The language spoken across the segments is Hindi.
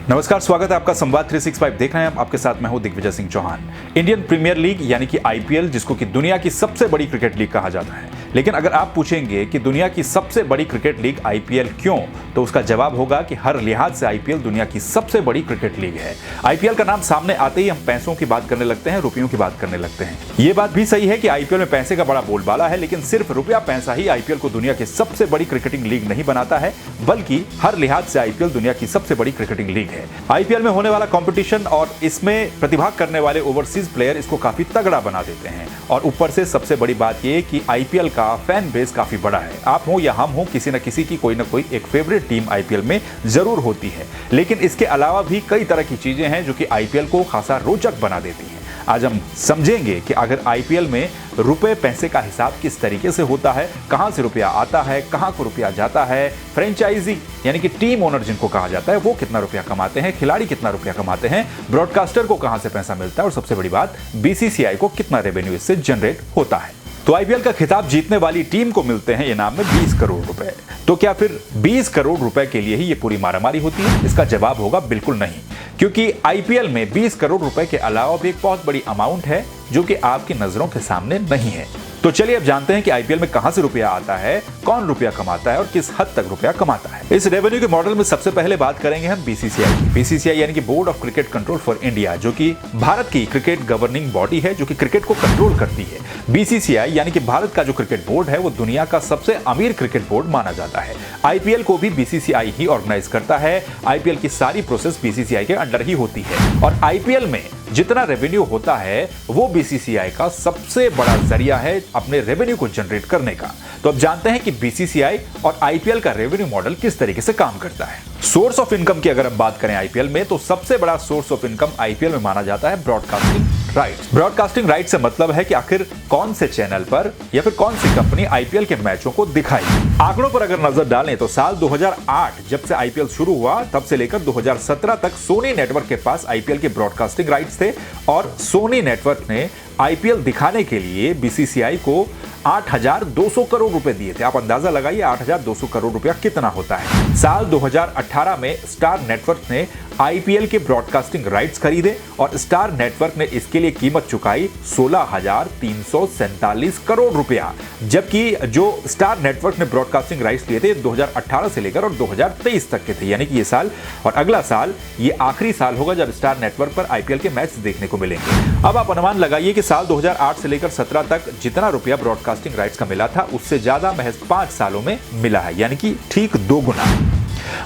नमस्कार, स्वागत है आपका संवाद 365 देख रहे हैं आपके साथ मैं हूं Digvijay Singh Chauhan. Indian Premier League यानी कि आईपीएल, जिसको कि दुनिया की सबसे बड़ी क्रिकेट लीग कहा जाता है। लेकिन अगर आप पूछेंगे कि दुनिया की सबसे बड़ी क्रिकेट लीग आईपीएल क्यों, तो उसका जवाब होगा कि हर लिहाज से आईपीएल दुनिया की सबसे बड़ी क्रिकेट लीग है। आईपीएल का नाम सामने आते ही हम पैसों की बात करने लगते हैं, रुपयों की बात करने लगते हैं। ये बात भी सही है कि आईपीएल में पैसे का बड़ा बोलबाला है, लेकिन सिर्फ रुपया पैसा ही आईपीएल को दुनिया की सबसे बड़ी क्रिकेटिंग लीग नहीं बनाता है, बल्कि हर लिहाज से आईपीएल दुनिया की सबसे बड़ी क्रिकेटिंग लीग है। आईपीएल में होने वाला कंपटीशन और इसमें प्रतिभाग करने वाले ओवरसीज प्लेयर इसको काफी तगड़ा बना देते हैं। और ऊपर से सबसे बड़ी बात यह कि आईपीएल का फैन बेस काफी बड़ा है। आप हो या हम हो, किसी न किसी की कोई ना कोई एक फेवरेट टीम आईपीएल में जरूर होती है। लेकिन इसके अलावा भी कई तरह की चीजें हैं जो कि आईपीएल को खासा रोचक बना देती हैं। आज हम समझेंगे कि अगर आईपीएल में रुपए पैसे का हिसाब किस तरीके से होता है, कहां से रुपया आता है, कहां को रुपया जाता है, फ्रेंचाइजी यानी कि टीम ओनर जिनको कहा जाता है वो कितना रुपया कमाते हैं, खिलाड़ी कितना रुपया कमाते हैं, ब्रॉडकास्टर को कहां से पैसा मिलता है और सबसे बड़ी बात बीसीसीआई को कितना रेवेन्यू इससे जनरेट होता है। तो आईपीएल का खिताब जीतने वाली टीम को मिलते हैं इनाम में 20 करोड़ रुपए। तो क्या फिर 20 करोड़ रुपए के लिए ही ये पूरी मारामारी होती है? इसका जवाब होगा बिल्कुल नहीं, क्योंकि आईपीएल में 20 करोड़ रुपए के अलावा भी एक बहुत बड़ी अमाउंट है जो कि आपकी नजरों के सामने नहीं है। तो चलिए अब जानते हैं कि आईपीएल में कहां से रुपया आता है, कौन रुपया कमाता है और किस हद तक रुपया कमाता है। इस रेवेन्यू के मॉडल में सबसे पहले बात करेंगे हम बीसीसीआई की। बीसीसीआई यानी कि board of cricket control for India, जो कि भारत की क्रिकेट गवर्निंग बॉडी है, जो कि क्रिकेट को कंट्रोल करती है। बीसीसीआई यानी कि भारत का जो क्रिकेट बोर्ड है वो दुनिया का सबसे अमीर क्रिकेट बोर्ड माना जाता है। आईपीएल को भी बीसीसीआई ही ऑर्गेनाइज करता है। आईपीएल की सारी प्रोसेस बीसीसीआई के अंडर ही होती है और आईपीएल में जितना रेवेन्यू होता है वो बीसीसीआई का सबसे बड़ा जरिया है अपने रेवेन्यू को जनरेट करने का। तो अब जानते हैं कि बीसीसीआई और आईपीएल का रेवेन्यू मॉडल किस तरीके से काम करता है। सोर्स ऑफ इनकम की अगर हम बात करें आईपीएल में, तो सबसे बड़ा सोर्स ऑफ इनकम आईपीएल में माना जाता है ब्रॉडकास्टिंग राइट्स। ब्रॉडकास्टिंग राइट से मतलब है कि आखिर कौन से चैनल पर या फिर कौन सी कंपनी आईपीएल के मैचों को दिखाएगी। आंकड़ों पर अगर नजर डालें तो साल 2008 जब से आईपीएल शुरू हुआ तब से लेकर 2017 तक सोनी नेटवर्क के पास आईपीएल के ब्रॉडकास्टिंग राइट्स थे और सोनी नेटवर्क ने आईपीएल दिखाने के लिए बीसीसीआई को 8,200 करोड़ रुपए दिए थे। आप अंदाजा लगाइए 8,200 करोड़ रुपया कितना होता है। साल 2018 में स्टार नेटवर्क ने आईपीएल के ब्रॉडकास्टिंग राइट्स खरीदे और स्टार नेटवर्क ने इसके लिए कीमत चुकाई 16,347 करोड़ रुपया, जबकि जो स्टार नेटवर्क ने ब्रॉडकास्टिंग राइट्स लिए थे 2018 से लेकर और 2023 तक के थे, यानी कि ये साल और अगला साल ये आखिरी साल होगा जब स्टार नेटवर्क पर आईपीएल के मैच देखने को मिलेंगे। अब आप अनुमान लगाइए कि साल 2008 से लेकर 17 तक जितना रुपया ब्रॉडकास्टिंग राइट्स का मिला था उससे ज्यादा महज 5 सालों में मिला है, यानी कि ठीक 2 गुना।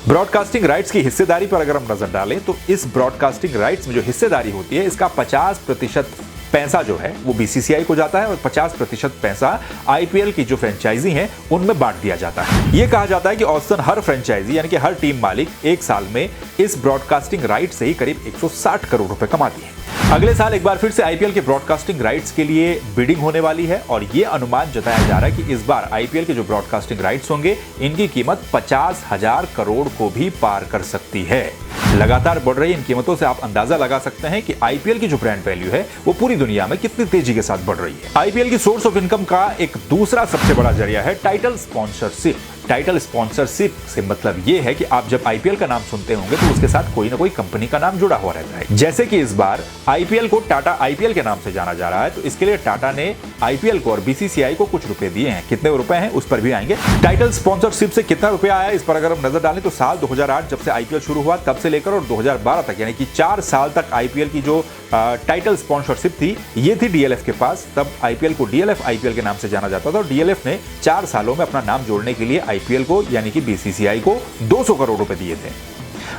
ब्रॉडकास्टिंग राइट्स की हिस्सेदारी पर अगर हम नजर डालें तो इस ब्रॉडकास्टिंग राइट्स में जो हिस्सेदारी होती है इसका 50% पैसा जो है वो बीसीसीआई को जाता है और 50% पैसा आईपीएल की जो फ्रेंचाइजी हैं उनमें बांट दिया जाता है। यह कहा जाता है कि औसतन हर फ्रेंचाइजी यानी कि हर टीम मालिक एक साल में इस ब्रॉडकास्टिंग राइट से ही करीब 160 करोड़ रुपए कमाती है। अगले साल एक बार फिर से आईपीएल के ब्रॉडकास्टिंग राइट्स के लिए बिडिंग होने वाली है और यह अनुमान जताया जा रहा है कि इस बार आईपीएल के जो ब्रॉडकास्टिंग राइट्स होंगे इनकी कीमत 50,000 करोड़ को भी पार कर सकती है। लगातार बढ़ रही इन कीमतों से आप अंदाजा लगा सकते हैं कि आईपीएल की जो ब्रांड वैल्यू है वो पूरी दुनिया में कितनी तेजी के साथ बढ़ रही है। आईपीएल की सोर्स ऑफ इनकम का एक दूसरा सबसे बड़ा जरिया है टाइटल स्पॉन्सरशिप। टाइटल स्पॉन्सरशिप से मतलब ये है कि आप जब आईपीएल का नाम सुनते होंगे तो उसके साथ कोई ना कोई कंपनी का नाम जुड़ा हुआ रहता है। जैसे कि इस बार आईपीएल को टाटा आईपीएल के नाम से जाना जा रहा है, तो इसके लिए टाटा ने आईपीएल को और बीसीसीआई को कुछ रुपए दिए हैं। कितने रुपए हैं उस पर भी आएंगे। टाइटल स्पॉन्सरशिप से कितना रुपया आया इस पर अगर हम नजर डालें तो साल 2008 जब से आईपीएल शुरू हुआ तब से लेकर और 2012 तक यानी कि 4 साल तक आईपीएल की जो टाइटल स्पॉन्सरशिप थी ये थी डीएलएफ के पास। तब आईपीएल को डीएलएफ आईपीएल के नाम से जाना जाता था और डीएलएफ ने 4 सालों में अपना नाम जोड़ने के लिए आईपीएल को यानी कि बीसीसीआई को 200 करोड़ रुपए दिए थे।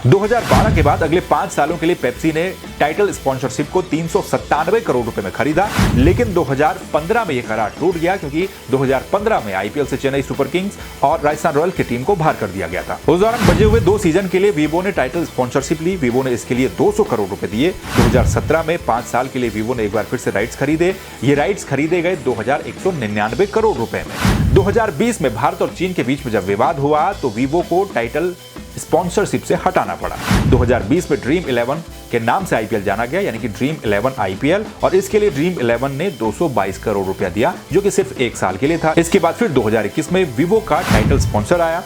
2012 के बाद अगले 5 सालों के लिए पेप्सी ने टाइटल स्पॉन्सरशिप को 397 करोड़ रुपए में खरीदा, लेकिन 2015 में यह करार टूट गया क्योंकि 2015 में आईपीएल से चेन्नई सुपर किंग्स और राजस्थान रॉयल्स की टीम को बाहर कर दिया गया था। उस दौरान बचे हुए 2 सीजन के लिए वीवो ने टाइटल स्पॉन्सरशिप ली। वीवो ने इसके लिए 200 करोड़ रुपए दिए। 2017 में 5 साल के लिए वीवो ने एक बार फिर से राइट्स खरीदे। ये राइट्स खरीदे गए 2199 करोड़ रुपए में। 2020 में भारत और चीन के बीच में जब विवाद हुआ तो वीवो को टाइटल स्पॉन्सरशिप से हटाना पड़ा। 2020 में ड्रीम 11 के नाम से आईपीएल जाना गया, यानी कि ड्रीम 11 आईपीएल, और इसके लिए ड्रीम 11 ने 222 करोड़ रुपया दिया, जो कि सिर्फ 1 साल के लिए था। इसके बाद फिर 2021 में वीवो का टाइटल स्पॉन्सर आया।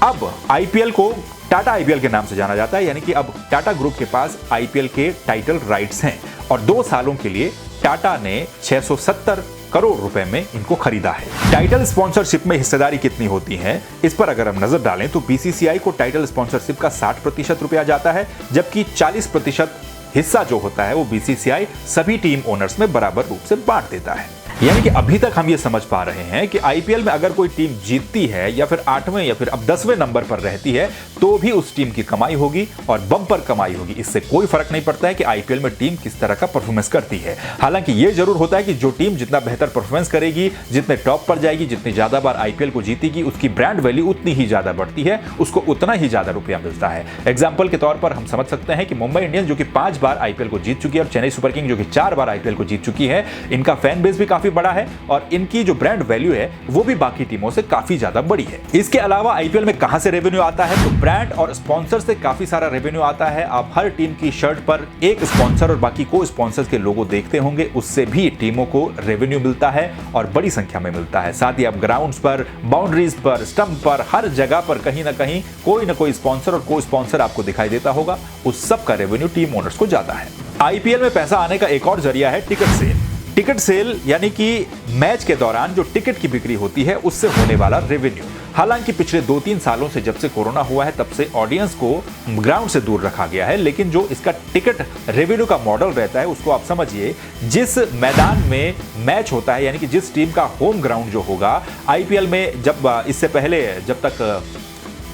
अब आईपीएल को टाटा आईपीएल के नाम से जाना जाता है, यानी कि अब टाटा ग्रुप के पास आईपीएल के टाइटल राइट्स हैं और 2 सालों के लिए टाटा ने 670 करोड़ रुपए में इनको खरीदा है। टाइटल स्पॉन्सरशिप में हिस्सेदारी कितनी होती है, इस पर अगर हम नजर डालें तो बीसीसीआई को टाइटल स्पॉन्सरशिप का 60% रुपया जाता है, जबकि 40% हिस्सा जो होता है वो बीसीसीआई सभी टीम ओनर्स में बराबर रूप से बांट देता है। यानी कि अभी तक हम ये समझ पा रहे हैं कि आईपीएल में अगर कोई टीम जीतती है या फिर 8वें या फिर अब 10वें नंबर पर रहती है तो भी उस टीम की कमाई होगी और बम्पर कमाई होगी। इससे कोई फर्क नहीं पड़ता है कि आईपीएल में टीम किस तरह का परफॉर्मेंस करती है। हालांकि ये जरूर होता है कि जो टीम जितना बेहतर परफॉर्मेंस करेगी, जितने टॉप पर जाएगी, जितनी ज्यादा बार आईपीएल को जीतेगी, उसकी ब्रांड वैल्यू उतनी ही ज्यादा बढ़ती है, उसको उतना ही ज्यादा रुपया मिलता है। एग्जाम्पल के तौर पर हम समझ सकते हैं कि मुंबई इंडियंस जो कि 5 बार आईपीएल को जीत चुकी है और चेन्नई सुपर किंग जो कि 4 बार आईपीएल को जीत चुकी है, इनका फैन बेस भी काफी बड़ा है और इनकी जो ब्रांड वैल्यू है वो भी बाकी टीमों से काफी ज्यादा बड़ी है। इसके अलावा आईपीएल में कहां से रेवेन्यू आता है, तो ब्रांड और स्पॉन्सर से काफी सारा रेवेन्यू आता है। आप हर टीम की शर्ट पर एक स्पॉन्सर और बाकी को स्पॉन्सर्स के लोगो देखते होंगे, उससे भी टीमों को रेवेन्यू मिलता है और बड़ी संख्या में मिलता है। साथ ही आप ग्राउंड्स पर, बाउंड्रीज पर, स्टंप पर, हर जगह पर कहीं ना कहीं कोई ना कोई स्पॉन्सर और को स्पॉन्सर आपको दिखाई देता होगा, उस सब का रेवेन्यू टीम ओनर्स को जाता है। आईपीएल में पैसा आने का एक और जरिया है टिकट सेल। टिकट सेल यानी कि मैच के दौरान जो टिकट की बिक्री होती है उससे होने वाला रेवेन्यू। हालांकि पिछले 2-3 सालों से जब से कोरोना हुआ है तब से ऑडियंस को ग्राउंड से दूर रखा गया है, लेकिन जो इसका टिकट रेवेन्यू का मॉडल रहता है उसको आप समझिए, जिस मैदान में मैच होता है यानी कि जिस टीम का होम ग्राउंड जो होगा, आईपीएल में जब इससे पहले जब तक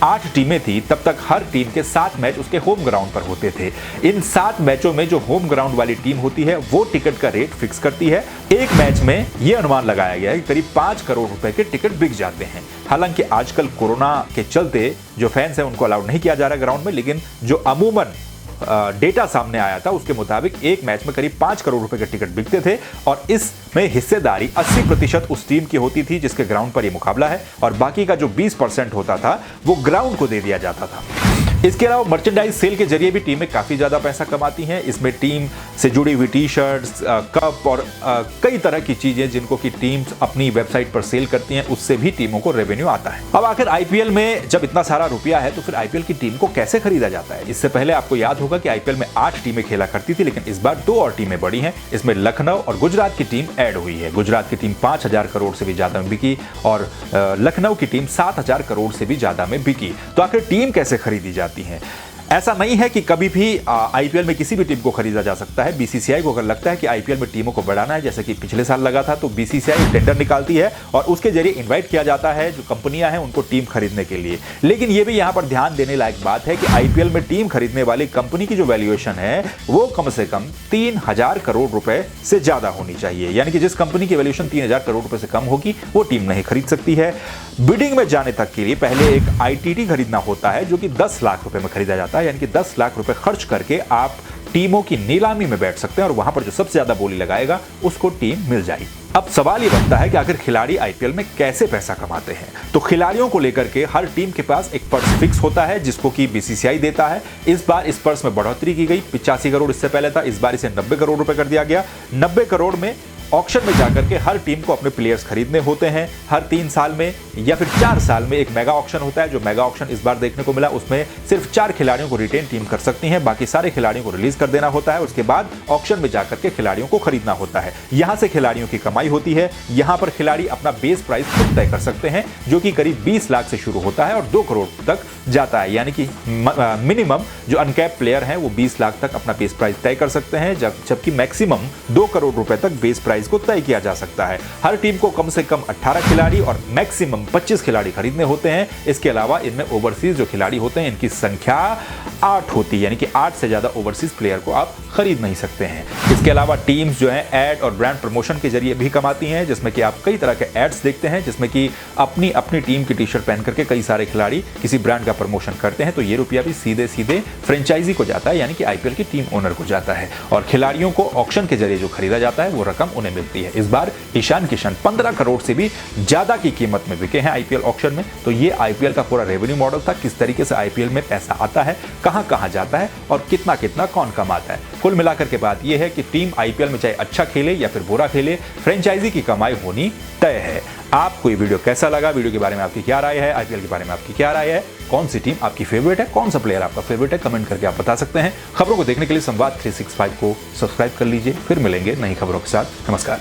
8 टीमें थी तब तक हर टीम के 7 मैच उसके होम ग्राउंड पर होते थे। इन 7 मैचों में जो होम ग्राउंड वाली टीम होती है वो टिकट का रेट फिक्स करती है। एक मैच में यह अनुमान लगाया गया है कि करीब 5 करोड़ रुपए के टिकट बिक जाते हैं। हालांकि आजकल कोरोना के चलते जो फैंस हैं उनको अलाउड नहीं किया जा रहा ग्राउंड में, लेकिन जो अमूमन डेटा सामने आया था उसके मुताबिक एक मैच में करीब 5 करोड़ रुपए के टिकट बिकते थे और इसमें हिस्सेदारी 80% उस टीम की होती थी जिसके ग्राउंड पर यह मुकाबला है और बाकी का जो 20% होता था वो ग्राउंड को दे दिया जाता था। इसके अलावा मर्चेंडाइज सेल के जरिए भी टीमें काफी ज्यादा पैसा कमाती हैं। इसमें टीम से जुड़ी हुई टी शर्ट्स, कप और कई तरह की चीजें जिनको कि टीम्स अपनी वेबसाइट पर सेल करती हैं, उससे भी टीमों को रेवेन्यू आता है। अब आखिर आईपीएल में जब इतना सारा रुपया है तो फिर आईपीएल की टीम को कैसे खरीदा जाता है। इससे पहले आपको याद होगा कि आईपीएल में 8 टीमें खेला करती थी, लेकिन इस बार 2 और टीमें बढ़ी हैं। इसमें लखनऊ और गुजरात की टीम ऐड हुई है। गुजरात की टीम 5000 करोड़ से भी ज्यादा में बिकी और लखनऊ की टीम 7000 करोड़ से भी ज्यादा में बिकी। तो आखिर टीम कैसे खरीदी जाती है? ऐसा नहीं है कि कभी भी आईपीएल में किसी भी टीम को खरीदा जा सकता है। बीसीसीआई को अगर लगता है कि आईपीएल में टीमों को बढ़ाना है, जैसे कि पिछले साल लगा था, तो बीसीसीआई टेंडर निकालती है और उसके जरिए इनवाइट किया जाता है जो कंपनियां हैं उनको टीम खरीदने के लिए। लेकिन यह भी यहां पर ध्यान देने लायक बात है कि आईपीएल में टीम खरीदने वाली कंपनी की जो वैल्यूएशन है वो कम से कम 3000 करोड़ रुपए से ज्यादा होनी चाहिए। यानी कि जिस कंपनी की वैल्यूएशन 3000 करोड़ रुपए से कम होगी वो टीम नहीं खरीद सकती है। बिडिंग में जाने तक के लिए पहले एक आईटीटी खरीदना होता है जो कि 10 लाख रुपए में खरीदा जाता है। यानी कि 10 लाख रुपए खर्च करके आप टीमों की नीलामी में बैठ सकते हैं और वहां पर जो सबसे ज्यादा बोली लगाएगा उसको टीम मिल जाएगी। अब सवाल ये बनता है कि आखिर खिलाड़ी आईपीएल में कैसे पैसा कमाते हैं। तो खिलाड़ियों को लेकर के हर टीम के पास एक पर्स फिक्स होता है जिसको कि बीसीसीआई देता है। इस बार इस पर्स में बढ़ोतरी की गई, 85 करोड़ इससे पहले था, इस बार इसे 90 करोड़ रुपए कर दिया गया। 90 करोड़ में ऑक्शन में जाकर के हर टीम को अपने प्लेयर्स खरीदने होते हैं। हर 3 साल में या फिर 4 साल में एक मेगा ऑक्शन होता है। जो मेगा ऑक्शन इस बार देखने को मिला उसमें सिर्फ 4 खिलाड़ियों को रिटेन टीम कर सकती है, बाकी सारे खिलाड़ियों को रिलीज कर देना होता है। उसके बाद ऑक्शन में जाकर के खिलाड़ियों को खरीदना होता है। यहां से खिलाड़ियों की कमाई होती है। यहां पर खिलाड़ी अपना बेस प्राइस खुद तय कर सकते हैं जो कि करीब 20 लाख से शुरू होता है और 2 करोड़ तक जाता है। यानी कि मिनिमम जो अनकैप प्लेयर हैं वो 20 लाख तक अपना बेस प्राइस तय कर सकते हैं, जबकि मैक्सिमम 2 करोड़ रुपए तक बेस प्राइस को तय किया जा सकता है। हर टीम को कम से कम 18 खिलाड़ी और मैक्सिमम 25 खिलाड़ी खरीदने होते हैं। इसके अलावा इनमें ओवरसीज जो खिलाड़ी होते हैं इनकी संख्या 8 होती है, यानी कि 8 से ज्यादा ओवरसीज प्लेयर को आप खरीद नहीं सकते हैं। इसके अलावा टीम्स जो है एड और ब्रांड प्रमोशन के जरिए भी कमाती हैं, जिसमें कि आप कई तरह के एड्स देखते हैं जिसमें कि अपनी अपनी टीम की टी शर्ट पहन करके कई सारे खिलाड़ी किसी ब्रांड का प्रमोशन करते हैं। तो ये रुपया भी सीधे सीधे फ्रेंचाइजी को जाता है, यानी कि आईपीएल की टीम ओनर को जाता है और खिलाड़ियों को ऑक्शन के जरिए जो खरीदा जाता है वो रकम उन्हें मिलती है। इस बार ईशान किशन 15 करोड़ से भी ज्यादा की कीमत में बिके हैं आईपीएल ऑक्शन में। तो ये आईपीएल का पूरा रेवेन्यू मॉडल था, किस तरीके से आईपीएल में पैसा आता है, कहां कहां जाता है और कितना कितना कौन कमाता है। कुल मिलाकर के बात यह है कि टीम आईपीएल में चाहे अच्छा खेले या फिर बुरा खेले, फ्रेंचाइजी की कमाई होनी तय है। आपको ये वीडियो कैसा लगा, वीडियो के बारे में आपकी क्या राय है, आईपीएल के बारे में आपकी क्या राय है, कौन सी टीम आपकी फेवरेट है, कौन सा प्लेयर आपका फेवरेट है, कमेंट करके आप बता सकते हैं। खबरों को देखने के लिए संवाद 365 को सब्सक्राइब कर लीजिए। फिर मिलेंगे नई खबरों के साथ। नमस्कार।